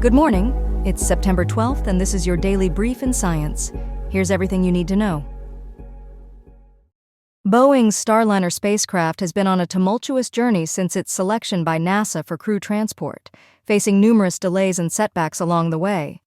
Good morning. It's September 12th, and this is your daily brief in science. Here's everything you need to know. Boeing's Starliner spacecraft has been on a tumultuous journey since its selection by NASA for crew transport, facing numerous delays and setbacks along the way.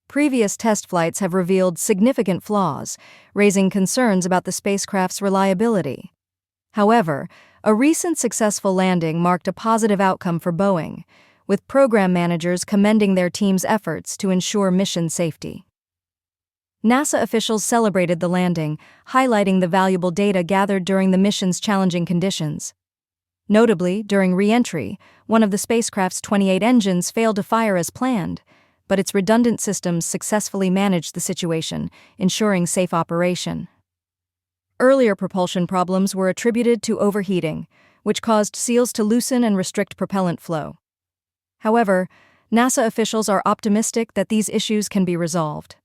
Previous test flights have revealed significant flaws, raising concerns about the spacecraft's reliability. However, a recent successful landing marked a positive outcome for Boeing, with program managers commending their team's efforts to ensure mission safety. NASA officials celebrated the landing, highlighting the valuable data gathered during the mission's challenging conditions. Notably, during re-entry, one of the spacecraft's 28 engines failed to fire as planned, but its redundant systems successfully managed the situation, ensuring safe operation. Earlier propulsion problems were attributed to overheating, which caused seals to loosen and restrict propellant flow. However, NASA officials are optimistic that these issues can be resolved.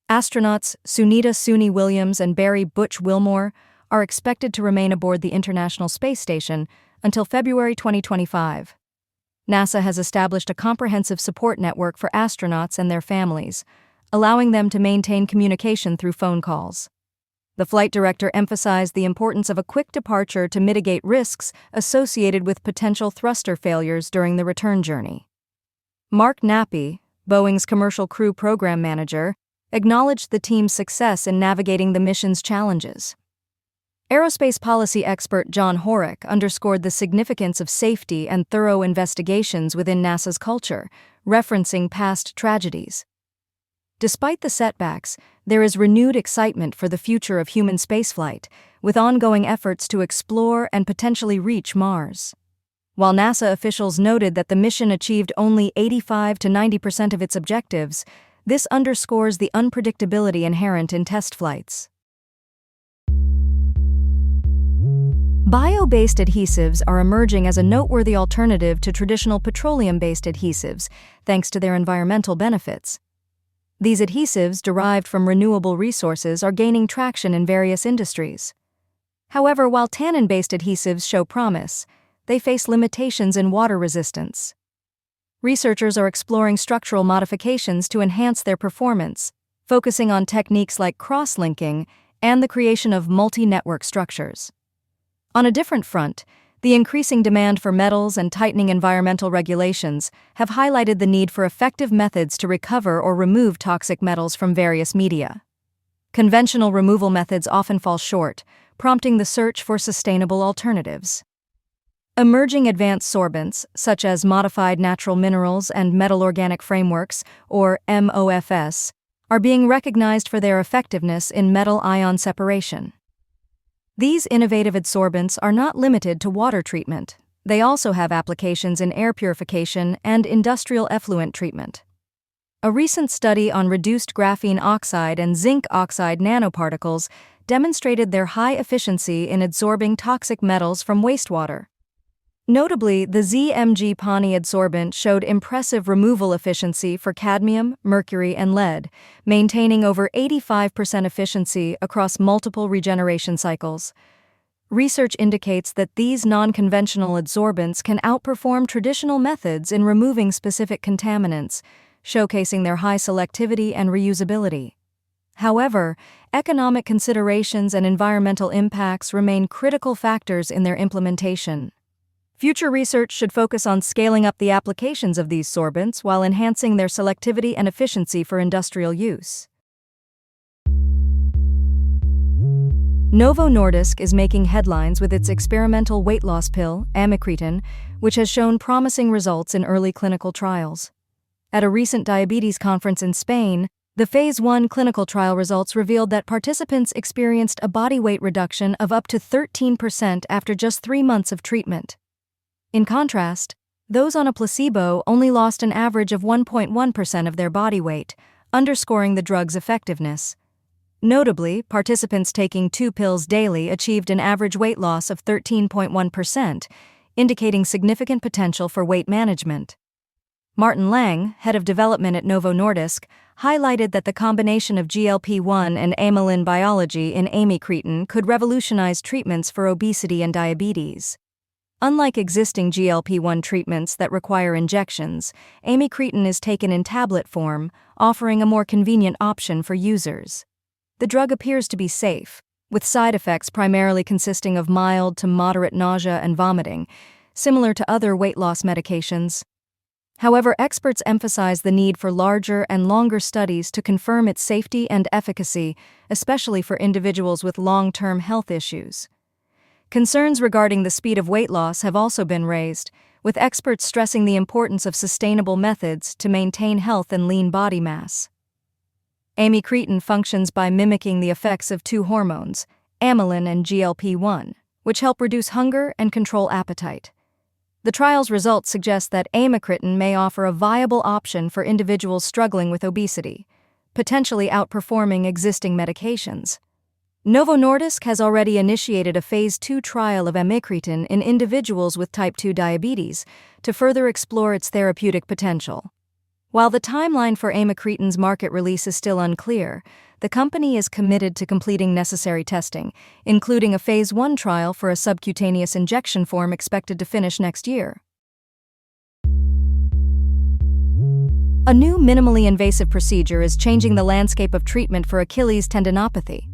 Astronauts Sunita Suni Williams and Barry Butch Wilmore are expected to remain aboard the International Space Station until February 2025. NASA has established a comprehensive support network for astronauts and their families, allowing them to maintain communication through phone calls. The flight director emphasized the importance of a quick departure to mitigate risks associated with potential thruster failures during the return journey. Mark Nappy, Boeing's commercial crew program manager, acknowledged the team's success in navigating the mission's challenges. Aerospace policy expert John Horrick underscored the significance of safety and thorough investigations within NASA's culture, referencing past tragedies. Despite the setbacks, there is renewed excitement for the future of human spaceflight, with ongoing efforts to explore and potentially reach Mars. While NASA officials noted that the mission achieved only 85 to 90% of its objectives, this underscores the unpredictability inherent in test flights. Bio-based adhesives are emerging as a noteworthy alternative to traditional petroleum-based adhesives, thanks to their environmental benefits. These adhesives, derived from renewable resources, are gaining traction in various industries. However, while tannin-based adhesives show promise, they face limitations in water resistance. Researchers are exploring structural modifications to enhance their performance, focusing on techniques like cross-linking and the creation of multi-network structures. On a different front, the increasing demand for metals and tightening environmental regulations have highlighted the need for effective methods to recover or remove toxic metals from various media. Conventional removal methods often fall short, prompting the search for sustainable alternatives. Emerging advanced sorbents, such as modified natural minerals and metal organic frameworks, or MOFs, are being recognized for their effectiveness in metal ion separation. These innovative adsorbents are not limited to water treatment. They also have applications in air purification and industrial effluent treatment. A recent study on reduced graphene oxide and zinc oxide nanoparticles demonstrated their high efficiency in adsorbing toxic metals from wastewater. Notably, the ZMG Pani adsorbent showed impressive removal efficiency for cadmium, mercury, and lead, maintaining over 85% efficiency across multiple regeneration cycles. Research indicates that these non-conventional adsorbents can outperform traditional methods in removing specific contaminants, showcasing their high selectivity and reusability. However, economic considerations and environmental impacts remain critical factors in their implementation. Future research should focus on scaling up the applications of these sorbents while enhancing their selectivity and efficiency for industrial use. Novo Nordisk is making headlines with its experimental weight loss pill, amycretin, which has shown promising results in early clinical trials. At a recent diabetes conference in Spain, the Phase 1 clinical trial results revealed that participants experienced a body weight reduction of up to 13% after just 3 months of treatment. In contrast, those on a placebo only lost an average of 1.1% of their body weight, underscoring the drug's effectiveness. Notably, participants taking 2 pills daily achieved an average weight loss of 13.1%, indicating significant potential for weight management. Martin Lang, head of development at Novo Nordisk, highlighted that the combination of GLP-1 and amylin biology in amycretin could revolutionize treatments for obesity and diabetes. Unlike existing GLP-1 treatments that require injections, amycretin is taken in tablet form, offering a more convenient option for users. The drug appears to be safe, with side effects primarily consisting of mild to moderate nausea and vomiting, similar to other weight loss medications. However, experts emphasize the need for larger and longer studies to confirm its safety and efficacy, especially for individuals with long-term health issues. Concerns regarding the speed of weight loss have also been raised, with experts stressing the importance of sustainable methods to maintain health and lean body mass. Amycretin functions by mimicking the effects of two hormones, amylin and GLP-1, which help reduce hunger and control appetite. The trial's results suggest that amycretin may offer a viable option for individuals struggling with obesity, potentially outperforming existing medications. Novo Nordisk has already initiated a Phase 2 trial of amycretin in individuals with type 2 diabetes to further explore its therapeutic potential. While the timeline for amycretin's market release is still unclear, the company is committed to completing necessary testing, including a Phase 1 trial for a subcutaneous injection form expected to finish next year. A new minimally invasive procedure is changing the landscape of treatment for Achilles tendinopathy.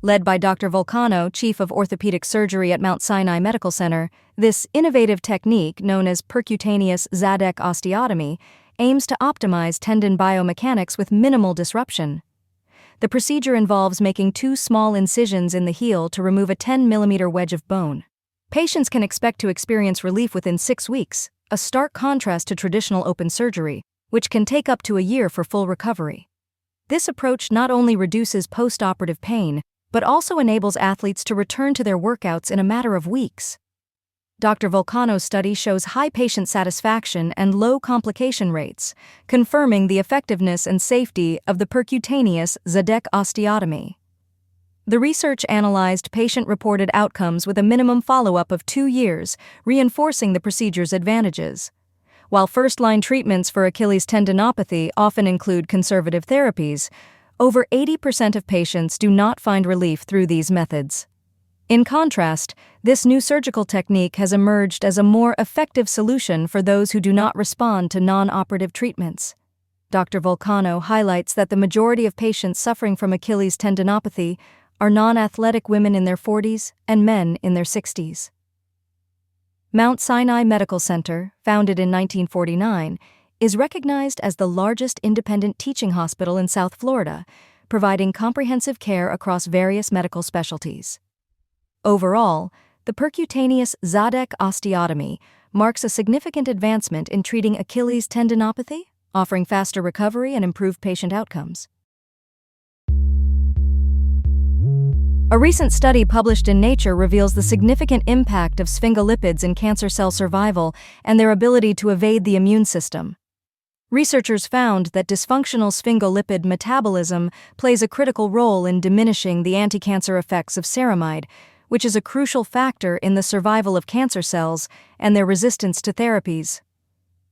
Led by Dr. Vulcano, Chief of Orthopedic Surgery at Mount Sinai Medical Center, this innovative technique, known as percutaneous Zadek osteotomy, aims to optimize tendon biomechanics with minimal disruption. The procedure involves making two small incisions in the heel to remove a 10mm wedge of bone. Patients can expect to experience relief within 6 weeks, a stark contrast to traditional open surgery, which can take up to a year for full recovery. This approach not only reduces post-operative pain, but also enables athletes to return to their workouts in a matter of weeks. Dr. Vulcano's study shows high patient satisfaction and low complication rates, confirming the effectiveness and safety of the percutaneous Zadek osteotomy. The research analyzed patient-reported outcomes with a minimum follow-up of 2 years, reinforcing the procedure's advantages. While first-line treatments for Achilles tendinopathy often include conservative therapies, over 80% of patients do not find relief through these methods. In contrast, this new surgical technique has emerged as a more effective solution for those who do not respond to non-operative treatments. Dr. Vulcano highlights that the majority of patients suffering from Achilles tendinopathy are non-athletic women in their 40s and men in their 60s. Mount Sinai Medical Center, founded in 1949, is recognized as the largest independent teaching hospital in South Florida, providing comprehensive care across various medical specialties. Overall, the percutaneous Zadek osteotomy marks a significant advancement in treating Achilles tendinopathy, offering faster recovery and improved patient outcomes. A recent study published in Nature reveals the significant impact of sphingolipids in cancer cell survival and their ability to evade the immune system. Researchers found that dysfunctional sphingolipid metabolism plays a critical role in diminishing the anti-cancer effects of ceramide, which is a crucial factor in the survival of cancer cells and their resistance to therapies.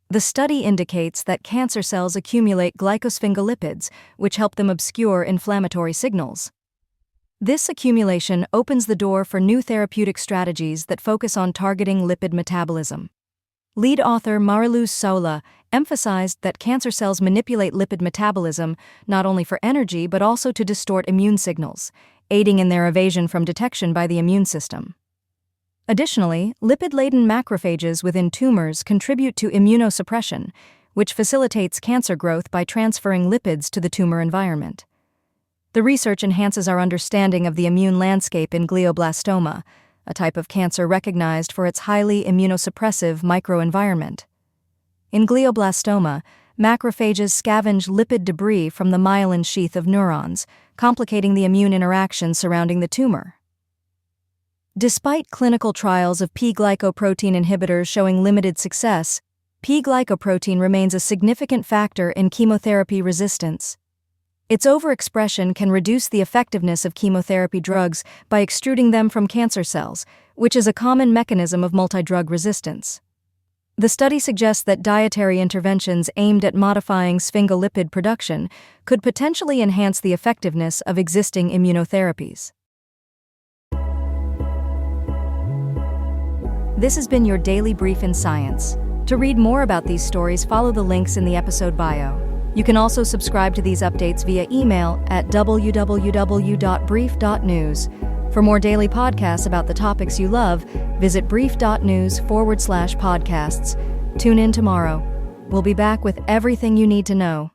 The study indicates that cancer cells accumulate glycosphingolipids, which help them obscure inflammatory signals. This accumulation opens the door for new therapeutic strategies that focus on targeting lipid metabolism. Lead author Mariluz Saula emphasized that cancer cells manipulate lipid metabolism not only for energy but also to distort immune signals, aiding in their evasion from detection by the immune system. Additionally, lipid-laden macrophages within tumors contribute to immunosuppression, which facilitates cancer growth by transferring lipids to the tumor environment. The research enhances our understanding of the immune landscape in glioblastoma, a type of cancer recognized for its highly immunosuppressive microenvironment. In glioblastoma, macrophages scavenge lipid debris from the myelin sheath of neurons, complicating the immune interactions surrounding the tumor. Despite clinical trials of P-glycoprotein inhibitors showing limited success, P-glycoprotein remains a significant factor in chemotherapy resistance. Its overexpression can reduce the effectiveness of chemotherapy drugs by extruding them from cancer cells, which is a common mechanism of multidrug resistance. The study suggests that dietary interventions aimed at modifying sphingolipid production could potentially enhance the effectiveness of existing immunotherapies. This has been your Daily Brief in Science. To read more about these stories, follow the links in the episode bio. You can also subscribe to these updates via email at www.brief.news. For more daily podcasts about the topics you love, visit brief.news/podcasts. Tune in tomorrow. We'll be back with everything you need to know.